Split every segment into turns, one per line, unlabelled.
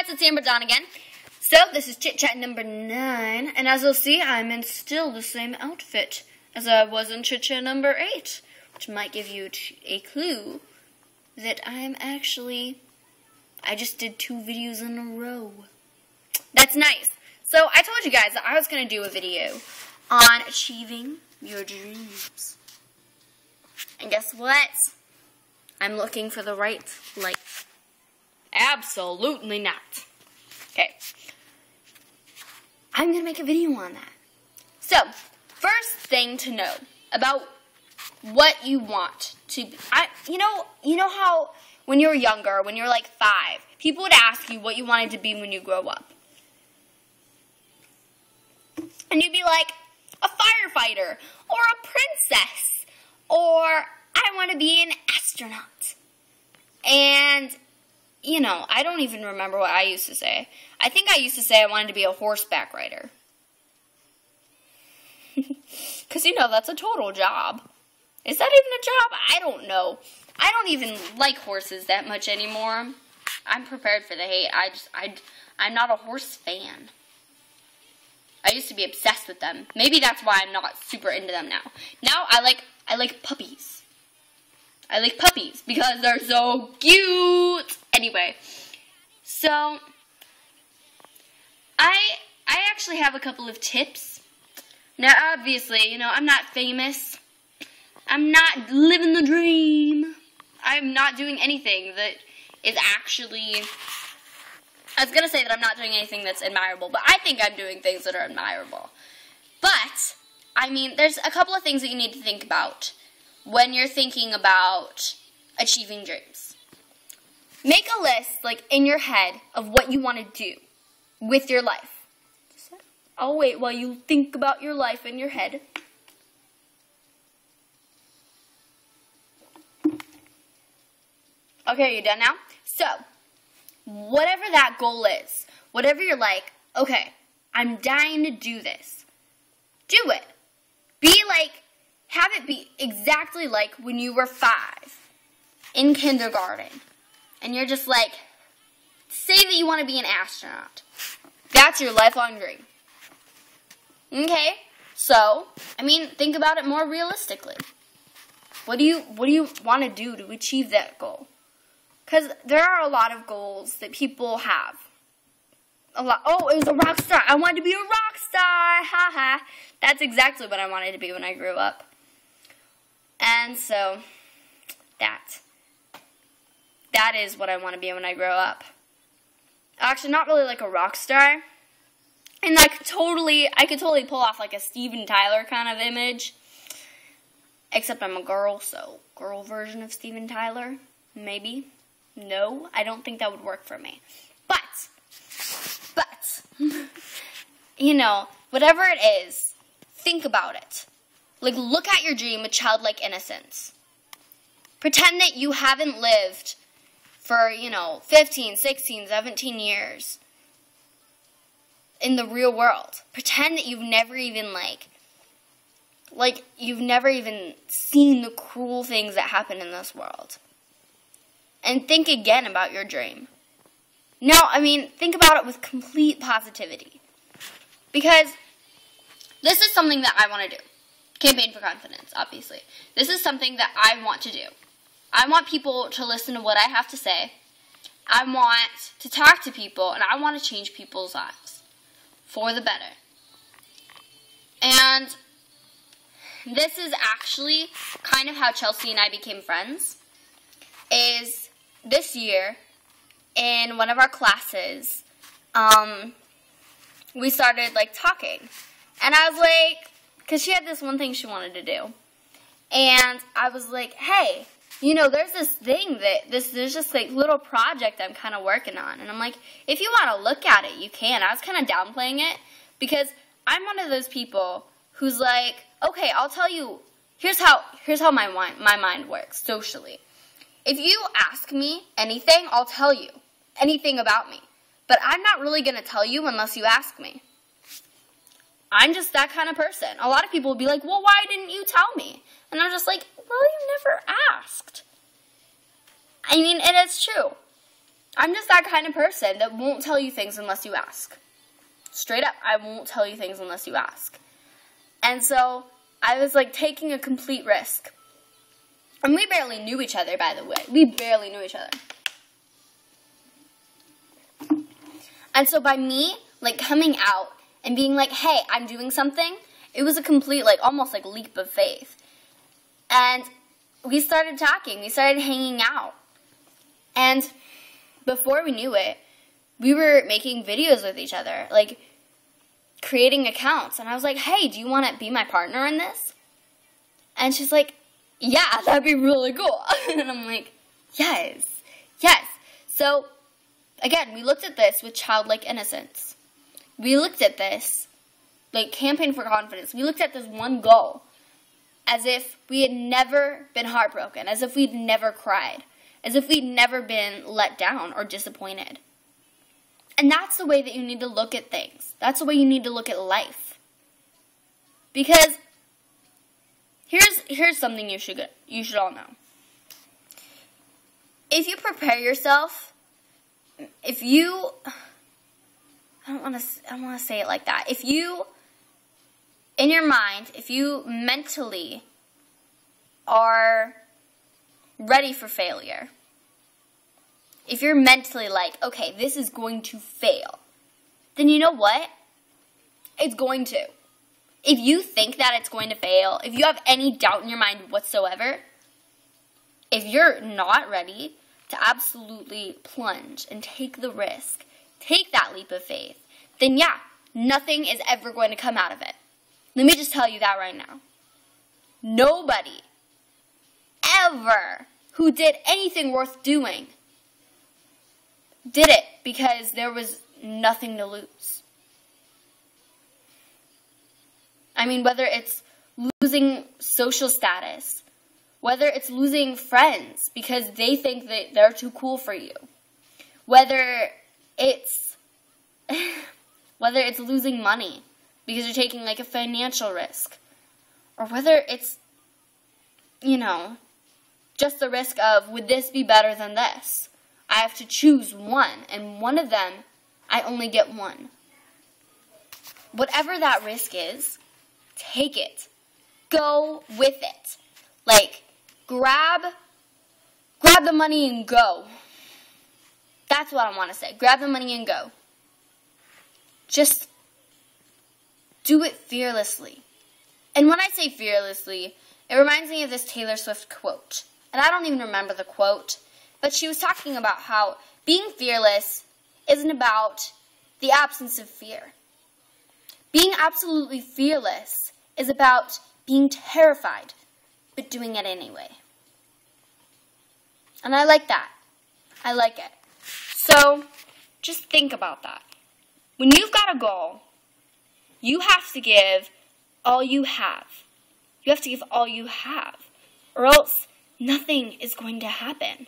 guys, it's Amber Dawn again. So, this is ChitChat number 9, and as you'll see, I'm in still the same outfit as I was in ChitChat number 8, which might give you a clue that I just did 2 videos in a row. That's nice. So, I told you guys that I was going to do a video on achieving your dreams. And guess what? I'm looking for the right light. Absolutely not. Okay. I'm going to make a video on that. So, first thing to know about what you want to be. You know how when you were younger, when you were like 5, people would ask you what you wanted to be when you grow up. And you'd be like, a firefighter, or a princess, or I want to be an astronaut. And, you know, I don't even remember what I used to say. I think I used to say I wanted to be a horseback rider. Because, you know, that's a total job. Is that even a job? I don't know. I don't even like horses that much anymore. I'm prepared for the hate. I'm not a horse fan. I used to be obsessed with them. Maybe that's why I'm not super into them now. Now I like puppies. I like puppies because they're so cute. Anyway, so I actually have a couple of tips. Now, obviously, you know, I'm not famous. I'm not living the dream. I'm not doing anything that is actually... I was going to say that I'm not doing anything that's admirable, but I think I'm doing things that are admirable. But, I mean, there's a couple of things that you need to think about when you're thinking about achieving dreams. Make a list, like, in your head of what you want to do with your life. I'll wait while you think about your life in your head. Okay, you done now? So, whatever that goal is, whatever you're like, okay, I'm dying to do this. Do it. Have it be exactly like when you were 5 in kindergarten. And you're just like, say that you want to be an astronaut. That's your lifelong dream. Okay? So, I mean, think about it more realistically. What do you want to do to achieve that goal? Because there are a lot of goals that people have. Oh, it was a rock star. I wanted to be a rock star. Ha ha. That's exactly what I wanted to be when I grew up. And so, that is what I want to be when I grow up. Actually, not really like a rock star. And I could totally pull off like a Steven Tyler kind of image. Except I'm a girl, so girl version of Steven Tyler, maybe. No, I don't think that would work for me. But, you know, whatever it is, think about it. Like, look at your dream with childlike innocence. Pretend that you haven't lived for, 15, 16, 17 years in the real world. Pretend that you've never even, you've never even seen the cruel things that happen in this world. And think again about your dream. No, think about it with complete positivity. Because this is something that I want to do. Campaign for confidence, obviously. This is something that I want to do. I want people to listen to what I have to say. I want to talk to people, and I want to change people's lives for the better. And this is actually kind of how Chelsea and I became friends. Is this year, in one of our classes, we started, talking. And I was like, because she had this one thing she wanted to do. And I was like, hey, there's this thing there's this, little project I'm kind of working on. And I'm like, if you want to look at it, you can. I was kind of downplaying it, because I'm one of those people who's like, okay, I'll tell you, here's how my mind works socially. If you ask me anything, I'll tell you anything about me. But I'm not really going to tell you unless you ask me. I'm just that kind of person. A lot of people will be like, well, why didn't you tell me? And I'm just like, well, you never asked. And it's true. I I'm just that kind of person that won't tell you things unless you ask. Straight up, I won't tell you things unless you ask. And so I was like taking a complete risk. And we barely knew each other, by the way. We barely knew each other. And so by me, like, coming out and being like, hey, I'm doing something, it was a complete, like, almost like leap of faith. And we started talking. We started hanging out. And before we knew it, we were making videos with each other, like, creating accounts. And I was like, hey, do you want to be my partner in this? And she's like, yeah, that'd be really cool. And I'm like, yes. So, again, we looked at this with childlike innocence. We looked at this, like, campaign for confidence. We looked at this one goal as if we had never been heartbroken, as if we'd never cried, as if we'd never been let down or disappointed. And that's the way that you need to look at things. That's the way you need to look at life. Because here's something you should all know. If you prepare yourself, I don't want to say it like that. If you, in your mind, if you mentally are ready for failure, if you're mentally like, okay, this is going to fail, then you know what? It's going to. If you think that it's going to fail, if you have any doubt in your mind whatsoever, if you're not ready to absolutely plunge and take the risk, take that leap of faith, then yeah, nothing is ever going to come out of it. Let me just tell you that right now. Nobody ever who did anything worth doing did it because there was nothing to lose. I mean, whether it's losing social status, whether it's losing friends because they think that they're too cool for you, whether it's losing money because you're taking like a financial risk, or whether it's, just the risk of, would this be better than this? I have to choose one, and one of them, I only get one. Whatever that risk is, take it. Go with it. Like, grab the money and go. That's what I want to say. Grab the money and go. Just do it fearlessly. And when I say fearlessly, it reminds me of this Taylor Swift quote. And I don't even remember the quote, but she was talking about how being fearless isn't about the absence of fear. Being absolutely fearless is about being terrified, but doing it anyway. And I like that. I like it. So, just think about that. When you've got a goal, you have to give all you have. You have to give all you have, or else nothing is going to happen.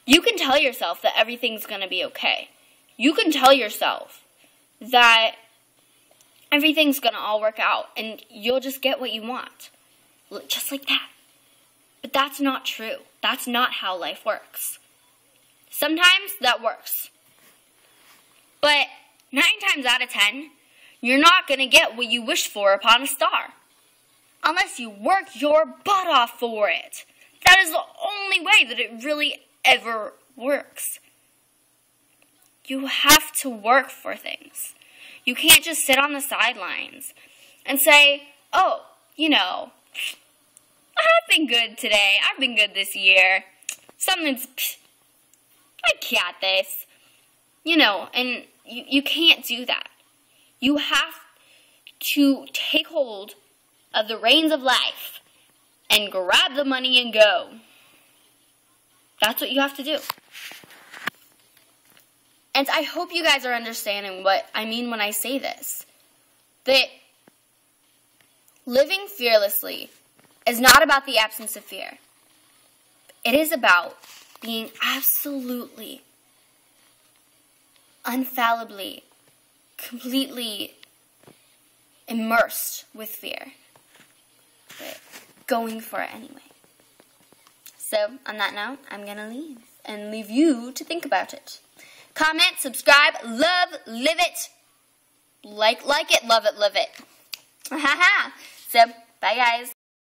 You can tell yourself that everything's going to be okay. You can tell yourself that everything's going to all work out and you'll just get what you want. Just like that. But that's not true. That's not how life works. Sometimes that works. But 9 times out of 10, you're not going to get what you wish for upon a star. Unless you work your butt off for it. That is the only way that it really ever works. You have to work for things. You can't just sit on the sidelines and say, oh, I've been good today. I've been good this year. I got this. And you can't do that. You have to take hold of the reins of life and grab the money and go. That's what you have to do. And I hope you guys are understanding what I mean when I say this. That living fearlessly is not about the absence of fear. It is about being absolutely, infallibly, completely immersed with fear. But going for it anyway. So, on that note, I'm going to leave. and leave you to think about it. Comment, subscribe, love, live it. Like it, love it, live it. So, bye guys.